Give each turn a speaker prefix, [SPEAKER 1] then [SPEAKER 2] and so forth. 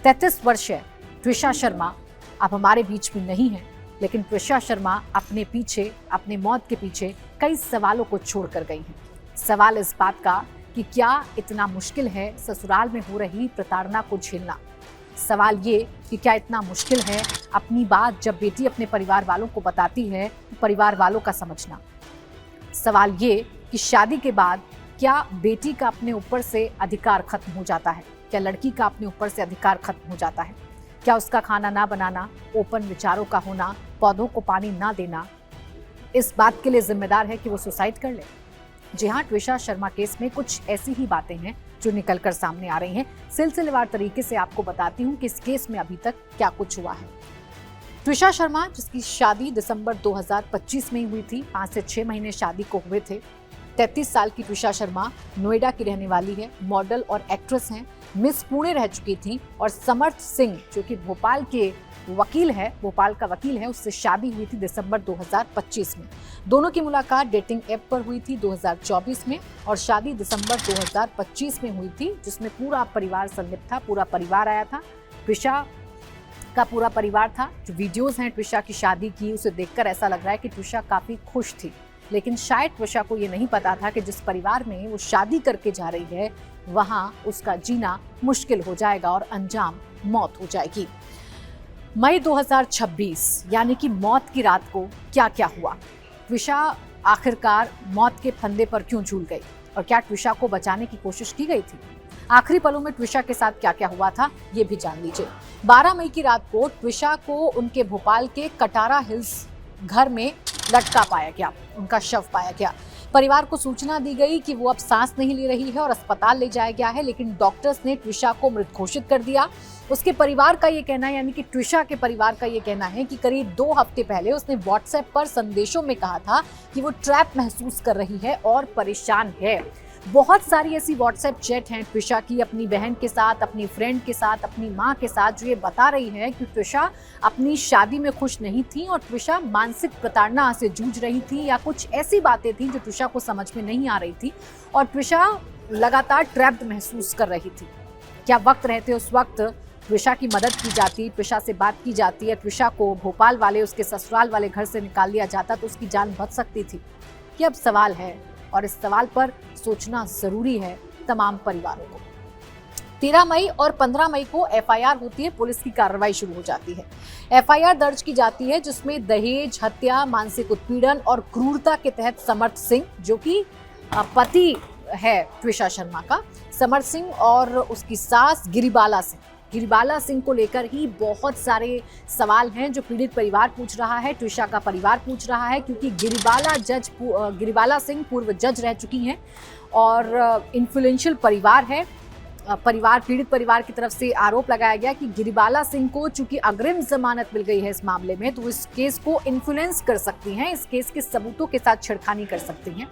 [SPEAKER 1] 33 वर्षीय ट्विशा शर्मा अब हमारे बीच में नहीं है, लेकिन ट्विशा शर्मा अपने मौत के पीछे कई सवालों को छोड़कर गई हैं। सवाल इस बात का कि क्या इतना मुश्किल है ससुराल में हो रही प्रताड़ना को झेलना। सवाल ये कि क्या इतना मुश्किल है अपनी बात जब बेटी अपने परिवार वालों को बताती है तो परिवार वालों का समझना। सवाल ये कि शादी के बाद क्या बेटी का अपने ऊपर से अधिकार खत्म हो जाता है, क्या लड़की का अपने ऊपर से अधिकार खत्म हो जाता है, क्या उसका खाना ना बनाना, ओपन विचारों का होना, पौधों को पानी ना देना इस बात के लिए जिम्मेदार है कि वो सुसाइड कर ले। जी हाँ, ट्विशा शर्मा केस में कुछ ऐसी ही बातें हैं जो निकलकर सामने आ रही हैं। सिलसिलेवार तरीके से आपको बताती हूँ कि इस केस में अभी तक क्या कुछ हुआ है। ट्विशा शर्मा, जिसकी शादी दिसंबर 2025 में हुई थी, 5 से 6 महीने शादी को हुए थे। 33 साल की ट्विशा शर्मा नोएडा की रहने वाली है, मॉडल और एक्ट्रेस हैं, मिस पुणे रह चुकी थी और समर्थ सिंह जो कि भोपाल का वकील है, उससे शादी हुई थी दिसंबर 2025 में। दोनों की मुलाकात डेटिंग ऐप पर हुई थी 2024 में और शादी दिसंबर 2025 में हुई थी, जिसमें पूरा परिवार संलिप्त था, पूरा परिवार आया था। ट्विशा का पूरा परिवार था। जो वीडियोस हैं ट्विशा की शादी की, उसे देखकर ऐसा लग रहा है कि ट्विशा काफी खुश थी, लेकिन शायद ट्विशा को ये नहीं पता था कि जिस परिवार में वो शादी करके जा रही है वहां उसका जीना मुश्किल हो जाएगा और अंजाम मौत हो जाएगी। मई 2026 यानी कि मौत की रात को क्या क्या हुआ, ट्विशा आखिरकार मौत के फंदे पर क्यों झूल गई और क्या ट्विशा को बचाने की कोशिश की गई थी। आखिरी पलों में ट्विशा के साथ क्या क्या हुआ था ये भी जान लीजिए। 12 मई की रात को ट्विशा को उनके भोपाल के कटारा हिल्स घर में लटका पाया गया, उनका शव पाया गया। परिवार को सूचना दी गई कि वो अब सांस नहीं ले रही है और अस्पताल ले जाया गया है, लेकिन डॉक्टर्स ने ट्विशा को मृत घोषित कर दिया। उसके परिवार का ये कहना है, यानी कि ट्विशा के परिवार का ये कहना है कि करीब 2 हफ्ते पहले उसने व्हाट्सएप पर संदेशों में कहा था कि वो ट्रैप महसूस कर रही है और परेशान है। बहुत सारी ऐसी व्हाट्सएप चैट हैं ट्विशा की अपनी बहन के साथ, अपनी फ्रेंड के साथ, अपनी माँ के साथ, जो ये बता रही है कि ट्विशा अपनी शादी में खुश नहीं थी और ट्विशा मानसिक प्रताड़ना से जूझ रही थी, या कुछ ऐसी बातें थी जो ट्विशा को समझ में नहीं आ रही थी और ट्विशा लगातार ट्रैप्ड महसूस कर रही थी। क्या वक्त रहते उस वक्त ट्विशा की मदद की जाती, ट्विशा से बात की जाती है, ट्विशा को भोपाल वाले, उसके ससुराल वाले घर से निकाल दिया जाता तो उसकी जान बच सकती थी। ये अब सवाल है और इस सवाल पर सोचना जरूरी है तमाम परिवारों को। 13 मई और 15 मई को एफआईआर होती है, पुलिस की कार्रवाई शुरू हो जाती है। एफआईआर दर्ज की जाती है जिसमें दहेज, हत्या, मानसिक उत्पीड़न और क्रूरता के तहत समर्थ सिंह, जो कि पति है ट्विशा शर्मा का, समर्थ सिंह और उसकी सास गिरिबाला सिंह को लेकर ही बहुत सारे सवाल हैं जो पीड़ित परिवार पूछ रहा है, ट्विशा का परिवार पूछ रहा है, क्योंकि गिरिबाला सिंह पूर्व जज रह चुकी हैं और इन्फ्लुएंशियल परिवार है। पीड़ित परिवार की तरफ से आरोप लगाया गया कि गिरिबाला सिंह को चूंकि अग्रिम जमानत मिल गई है इस मामले में, तो इस केस को इन्फ्लुएंस कर सकती हैं, इस केस के सबूतों के साथ छेड़खानी कर सकती हैं।